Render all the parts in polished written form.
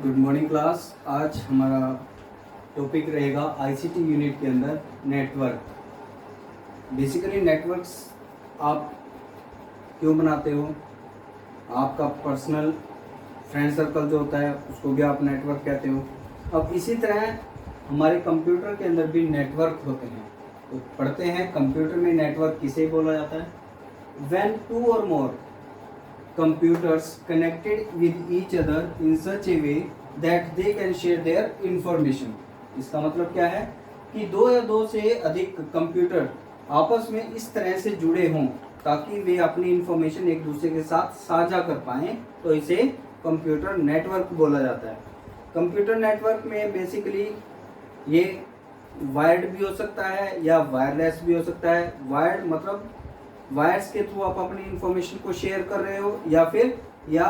Good morning class. आज हमारा topic रहेगा आईसीटी यूनिट के अंदर नेटवर्क। बेसिकली नेटवर्क्स आप क्यों बनाते हो, आपका पर्सनल फ्रेंड सर्कल जो होता है उसको भी आप नेटवर्क कहते हो। अब इसी तरह हमारे कंप्यूटर के अंदर भी नेटवर्क होते हैं। तो पढ़ते हैं कंप्यूटर में नेटवर्क किसे बोला जाता है। व्हेन टू और मोर computers connected with each other in such a way that they can share their information। इसका मतलब क्या है कि दो या दो से अधिक कंप्यूटर आपस में इस तरह से जुड़े हों ताकि वे अपनी इंफॉर्मेशन एक दूसरे के साथ साझा कर पाएं, तो इसे कंप्यूटर नेटवर्क बोला जाता है। कंप्यूटर नेटवर्क में बेसिकली ये वायर्ड भी हो सकता है या वायरलेस भी हो सकता है। वायर्ड मतलब वायर्स के थ्रू आप अपनी इंफॉर्मेशन को शेयर कर रहे हो, या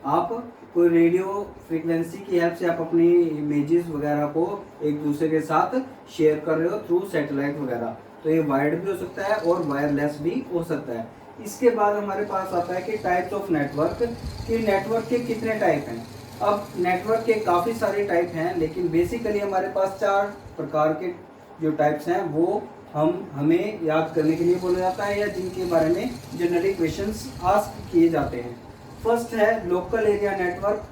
आप कोई रेडियो फ्रीक्वेंसी की हेल्प से आप अपनी इमेजेस वगैरह को एक दूसरे के साथ शेयर कर रहे हो थ्रू सैटेलाइट वगैरह। तो ये वायर्ड भी हो सकता है और वायरलेस भी हो सकता है। इसके बाद हमारे पास आता है कि टाइप्स ऑफ नेटवर्क, कि नेटवर्क के कितने टाइप हैं। अब नेटवर्क के काफ़ी सारे टाइप हैं, लेकिन बेसिकली हमारे पास 4 प्रकार के जो टाइप्स हैं वो हमें याद करने के लिए बोला जाता है, या जिनके बारे में जनरली क्वेश्चंस आस्क किए जाते हैं। फर्स्ट है local area network.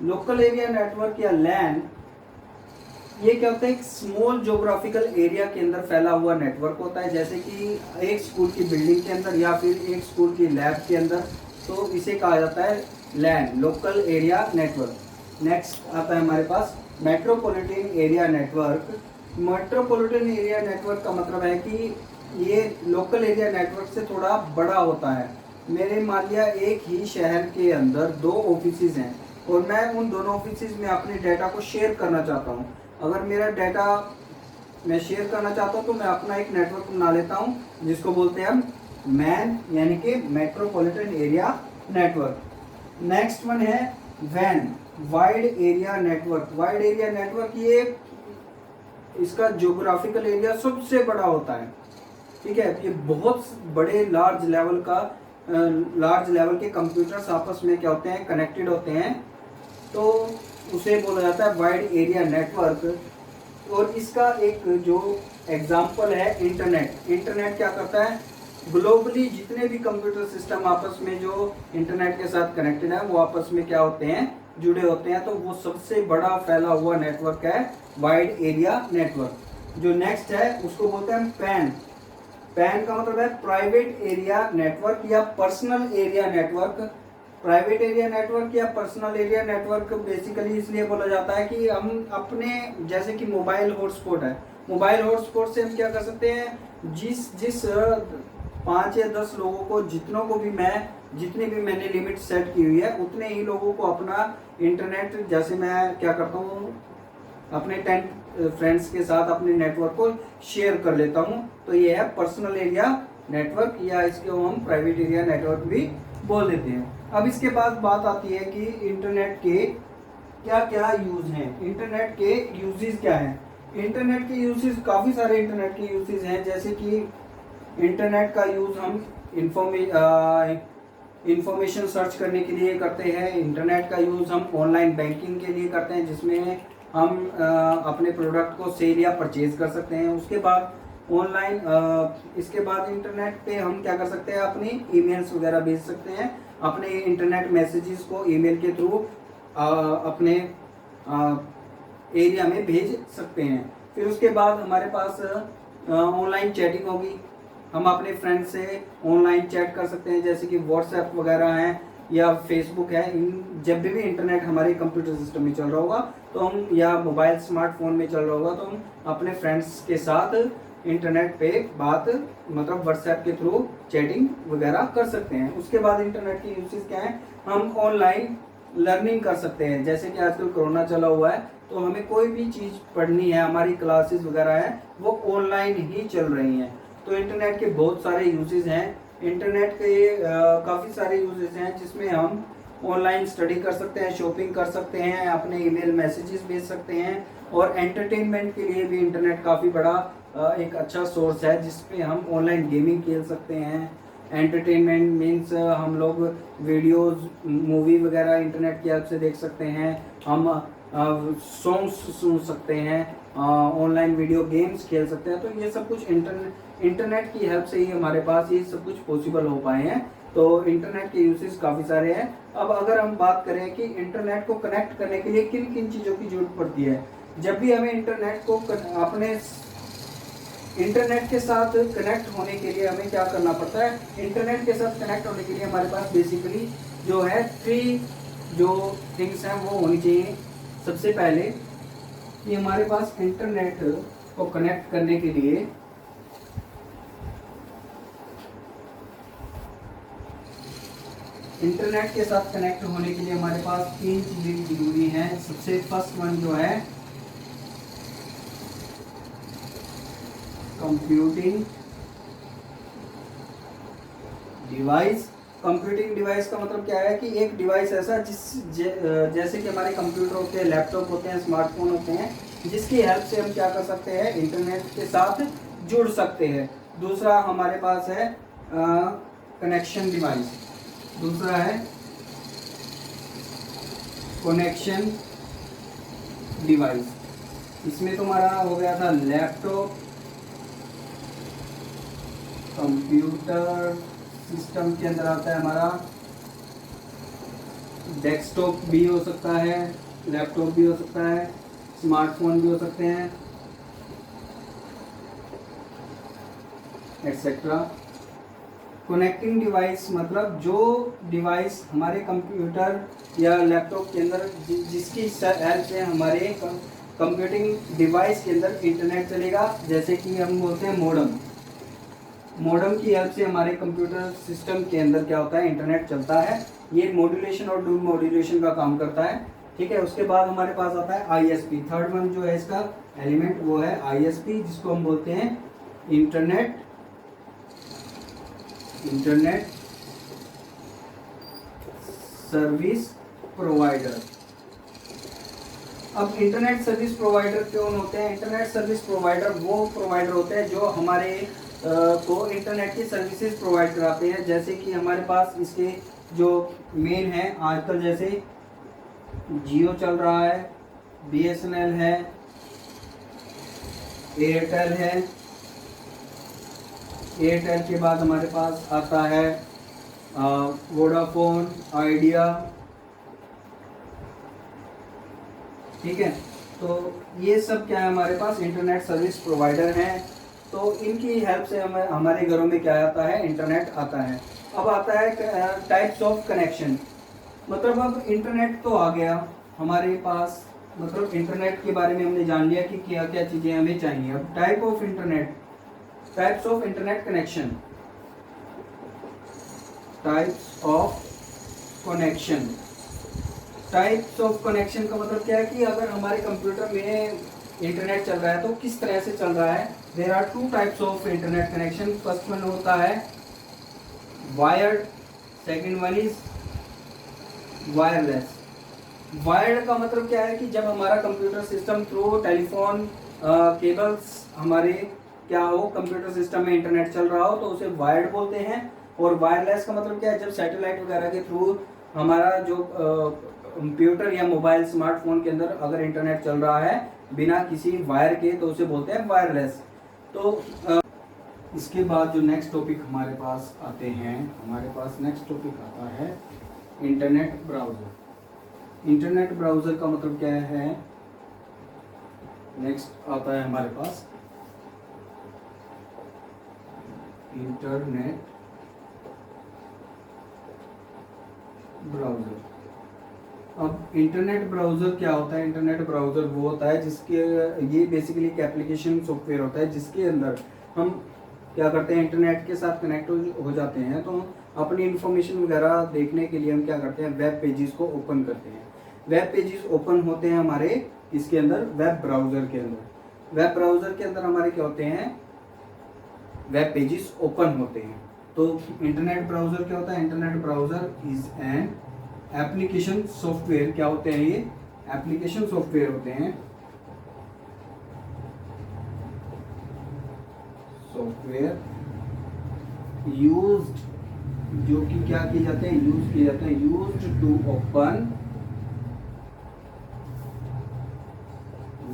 Local area network या लैन, ये क्या होता है, एक स्मॉल ज्योग्राफिकल एरिया के अंदर फैला हुआ नेटवर्क होता है, जैसे कि एक स्कूल की बिल्डिंग के अंदर या फिर एक स्कूल की लैब के अंदर। तो इसे कहा जाता है LAN, local area network. Next आता है हमारे पास metropolitan area network. Metropolitan area network का मतलब है कि ये लोकल एरिया नेटवर्क से थोड़ा बड़ा होता है। मेरे मान लिया एक ही शहर के अंदर 2 ऑफिसेज हैं और मैं उन दोनों ऑफिसेज में अपने डाटा को शेयर करना चाहता हूँ। अगर मेरा डाटा मैं शेयर करना चाहता हूँ तो मैं अपना एक नेटवर्क बना लेता हूँ जिसको बोलते हैं हम मैन, यानी कि metropolitan area network. Next one है wan, wide area network. Wide area network ये इसका ज्योग्राफिकल एरिया सबसे बड़ा होता है, ठीक है। ये बहुत बड़े लार्ज लेवल के कंप्यूटर्स आपस में क्या होते हैं, कनेक्टेड होते हैं, तो उसे बोला जाता है वाइड एरिया नेटवर्क। और इसका एक जो एग्जांपल है इंटरनेट। इंटरनेट क्या करता है, ग्लोबली जितने भी कंप्यूटर सिस्टम आपस में जो इंटरनेट के साथ कनेक्टेड है वो आपस में क्या होते हैं, जुड़े होते हैं। तो वो सबसे बड़ा फैला हुआ नेटवर्क है वाइड एरिया नेटवर्क। जो नेक्स्ट है उसको बोलते हैं पैन। पैन का मतलब है प्राइवेट एरिया नेटवर्क या personal area network. Private area network या पर्सनल एरिया नेटवर्क बेसिकली इसलिए बोला जाता है कि हम अपने, जैसे कि मोबाइल हॉटस्पॉट है, मोबाइल हॉटस्पॉट से हम क्या कर सकते हैं, जिस 5 या 10 लोगों को, जितनी भी मैंने लिमिट सेट की हुई है उतने ही लोगों को अपना इंटरनेट, जैसे मैं क्या करता हूँ अपने 10 फ्रेंड्स के साथ अपने नेटवर्क को शेयर कर लेता हूँ। तो ये है पर्सनल एरिया नेटवर्क, या इसको हम प्राइवेट एरिया नेटवर्क भी बोल देते हैं। अब इसके बाद बात आती है कि इंटरनेट के क्या क्या यूज हैं। इंटरनेट के यूजेस क्या हैं। इंटरनेट के यूजेस काफ़ी सारे इंटरनेट के यूजेस हैं, जैसे कि इंटरनेट का यूज़ हम इंफॉर्मेशन सर्च करने के लिए करते हैं। इंटरनेट का यूज़ हम ऑनलाइन बैंकिंग के लिए करते हैं, जिसमें हम अपने प्रोडक्ट को सेल या परचेज कर सकते हैं। उसके बाद इसके बाद इंटरनेट पे हम क्या कर सकते हैं, अपनी ईमेल्स वगैरह भेज सकते हैं, अपने इंटरनेट मैसेजेस को ईमेल के थ्रू अपने एरिया में भेज सकते हैं। फिर उसके बाद हमारे पास ऑनलाइन चैटिंग होगी, हम अपने फ्रेंड से ऑनलाइन चैट कर सकते हैं, जैसे कि व्हाट्सएप वगैरह हैं या फेसबुक है। जब भी इंटरनेट हमारे कंप्यूटर सिस्टम में चल रहा होगा तो हम, या मोबाइल स्मार्टफोन में चल रहा होगा तो हम अपने फ्रेंड्स के साथ इंटरनेट पे बात, मतलब व्हाट्सएप के थ्रू चैटिंग वगैरह कर सकते हैं। उसके बाद इंटरनेट की यूजेस क्या है, हम ऑनलाइन लर्निंग कर सकते हैं, जैसे कि आजकल कोरोना चला हुआ है तो हमें कोई भी चीज़ पढ़नी है, हमारी क्लासेस वगैरह है वो ऑनलाइन ही चल रही हैं। तो इंटरनेट के बहुत सारे यूजेस हैं। इंटरनेट के काफ़ी सारे यूजेस हैं जिसमें हम ऑनलाइन स्टडी कर सकते हैं, शॉपिंग कर सकते हैं, अपने ईमेल मैसेजेस भेज सकते हैं, और एंटरटेनमेंट के लिए भी इंटरनेट काफ़ी बड़ा एक अच्छा सोर्स है जिसपे हम ऑनलाइन गेमिंग खेल सकते हैं। एंटरटेनमेंट मीन्स हम लोग वीडियोस मूवी वगैरह इंटरनेट की हेल्प से देख सकते हैं, हम सॉन्ग्स सुन सकते हैं, ऑनलाइन वीडियो गेम्स खेल सकते हैं। तो ये सब कुछ इंटरनेट की हेल्प से ही हमारे पास ये सब कुछ पॉसिबल हो पाए हैं। तो इंटरनेट के यूसेज काफ़ी सारे हैं। अब अगर हम बात करें कि इंटरनेट को कनेक्ट करने के लिए किन किन चीज़ों की जरूरत पड़ती है, जब भी हमें इंटरनेट को अपने इंटरनेट के साथ कनेक्ट होने के लिए हमें क्या करना पड़ता है, इंटरनेट के साथ कनेक्ट होने के लिए हमारे पास बेसिकली जो है 3 जो थिंग्स हैं वो होनी चाहिए। सबसे पहले कि हमारे पास इंटरनेट को कनेक्ट करने के लिए इंटरनेट के साथ कनेक्ट होने के लिए हमारे पास 3 चीज़ें जरूरी हैं। सबसे फर्स्ट वन जो है कंप्यूटिंग डिवाइस। कंप्यूटिंग डिवाइस का मतलब क्या है कि एक डिवाइस ऐसा जैसे कि हमारे कंप्यूटर होते हैं, लैपटॉप होते हैं, स्मार्टफोन होते हैं, जिसकी हेल्प से हम क्या कर सकते हैं, इंटरनेट के साथ जुड़ सकते हैं। दूसरा हमारे पास है कनेक्शन डिवाइस, दूसरा है कनेक्शन डिवाइस। इसमें तुम्हारा हो गया था लैपटॉप, कंप्यूटर सिस्टम के अंदर आता है हमारा डेस्कटॉप भी हो सकता है, लैपटॉप भी हो सकता है, स्मार्टफोन भी हो सकते हैं, एक्सेट्रा। कनेक्टिंग डिवाइस मतलब जो डिवाइस हमारे कंप्यूटर या लैपटॉप के अंदर जिसकी हेल्प से हमारे कंप्यूटिंग डिवाइस के अंदर इंटरनेट चलेगा। जैसे कि हम बोलते हैं मॉडेम, मॉडेम की हेल्प से हमारे कंप्यूटर सिस्टम के अंदर क्या होता है, इंटरनेट चलता है। ये मॉड्यूलेशन और डू मॉड्यूलेशन का काम करता है, ठीक है। उसके बाद हमारे पास आता है आईएसपी। थर्ड वन जो है इसका एलिमेंट वो है आईएसपी, जिसको हम बोलते हैं इंटरनेट सर्विस प्रोवाइडर। अब इंटरनेट सर्विस प्रोवाइडर कौन होते हैं? इंटरनेट सर्विस प्रोवाइडर वो प्रोवाइडर होते हैं जो हमारे को इंटरनेट की सर्विसेज प्रोवाइड कराते हैं। जैसे कि हमारे पास इसके जो मेन है आजकल, जैसे जियो चल रहा है, बीएसएनएल है, एयरटेल है। एयरटेल के बाद हमारे पास आता है वोडाफोन, आइडिया, ठीक है। तो ये सब क्या है, हमारे पास इंटरनेट सर्विस प्रोवाइडर हैं। तो इनकी हेल्प से हमें हमारे घरों में क्या आता है, इंटरनेट आता है। अब आता है टाइप्स ऑफ कनेक्शन। मतलब अब इंटरनेट तो आ गया हमारे पास, मतलब इंटरनेट के बारे में हमने जान लिया कि क्या क्या चीज़ें हमें चाहिए। अब types of internet connection, types of connection का मतलब क्या है कि अगर हमारे कंप्यूटर में इंटरनेट चल रहा है तो किस तरह से चल रहा है। There are 2 types of internet connection. First one होता है wired, second one is wireless. Wired का मतलब क्या है कि जब हमारा computer system through telephone cables हमारे क्या हो, कंप्यूटर सिस्टम में इंटरनेट चल रहा हो तो उसे वायर्ड बोलते हैं। और वायरलेस का मतलब क्या है, जब सैटेलाइट वगैरह के थ्रू हमारा जो कंप्यूटर या मोबाइल स्मार्टफोन के अंदर अगर इंटरनेट चल रहा है बिना किसी वायर के, तो उसे बोलते हैं वायरलेस। तो इसके बाद जो नेक्स्ट टॉपिक हमारे पास आते हैं, हमारे पास नेक्स्ट टॉपिक आता है इंटरनेट ब्राउज़र। इंटरनेट ब्राउज़र का मतलब क्या है, नेक्स्ट आता है हमारे पास इंटरनेट ब्राउज़र। अब इंटरनेट ब्राउज़र क्या होता है? इंटरनेट ब्राउज़र वो होता है जिसके, ये बेसिकली एक एप्लीकेशन सॉफ्टवेयर होता है जिसके अंदर हम क्या करते हैं, इंटरनेट के साथ कनेक्ट हो जाते हैं। तो अपनी इंफॉर्मेशन वगैरह देखने के लिए हम क्या करते हैं, वेब पेजेस को ओपन करते हैं। वेब पेजेस ओपन होते हैं हमारे इसके अंदर, वेब ब्राउज़र के अंदर। वेब ब्राउज़र के अंदर हमारे क्या होते हैं, वेब पेजेस ओपन होते हैं। तो इंटरनेट ब्राउज़र क्या होता है? Internet browser is an application software. क्या होते हैं ये? एप्लीकेशन सॉफ्टवेयर होते हैं, सॉफ्टवेयर यूज्ड जो कि क्या किए जाते हैं, यूज किए जाते हैं, used to open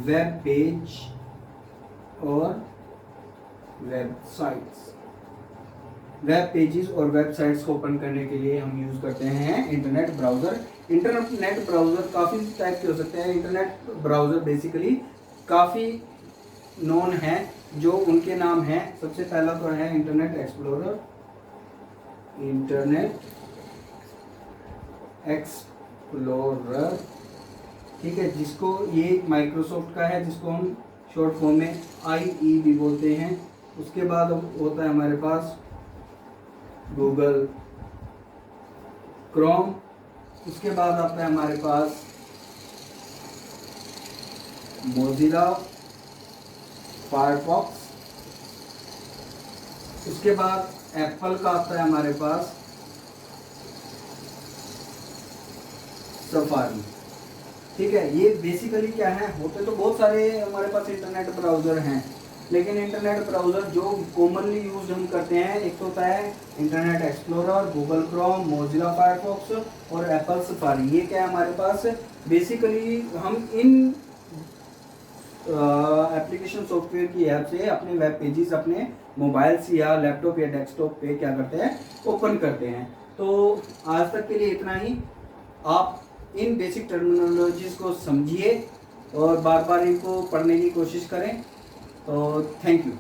web page और वेबसाइट्स। वेब पेजेस और वेबसाइट्स को ओपन करने के लिए हम यूज करते हैं इंटरनेट ब्राउजर। इंटरनेट ब्राउजर काफ़ी टाइप के हो सकते हैं। इंटरनेट ब्राउजर बेसिकली काफ़ी नोन है, जो उनके नाम हैं। सबसे पहला तो है इंटरनेट एक्सप्लोरर, इंटरनेट एक्सप्लोरर, ठीक है, जिसको ये माइक्रोसॉफ्ट का है, जिसको हम शॉर्ट फॉर्म में IE भी बोलते हैं। उसके बाद होता है हमारे पास गूगल क्रोम। उसके बाद आता है हमारे पास मोजिला फायरफॉक्स। उसके बाद एप्पल का आता है हमारे पास सफारी, ठीक है। ये बेसिकली क्या है, होते तो बहुत सारे हमारे पास इंटरनेट ब्राउज़र हैं, लेकिन इंटरनेट ब्राउज़र जो कॉमनली यूज हम करते हैं, एक तो होता है internet explorer, Google Chrome, Mozilla Firefox और एप्पल सफारी। ये क्या है हमारे पास, बेसिकली हम इन एप्लीकेशन सॉफ्टवेयर की हेल्प से अपने वेब पेजेस अपने मोबाइल से या लैपटॉप या डेस्कटॉप पे क्या करते हैं, ओपन करते हैं। तो आज तक के लिए इतना ही। आप इन बेसिक टर्मिनोलॉजीज को समझिए और बार बार इनको पढ़ने की कोशिश करें। तो थैंक यू।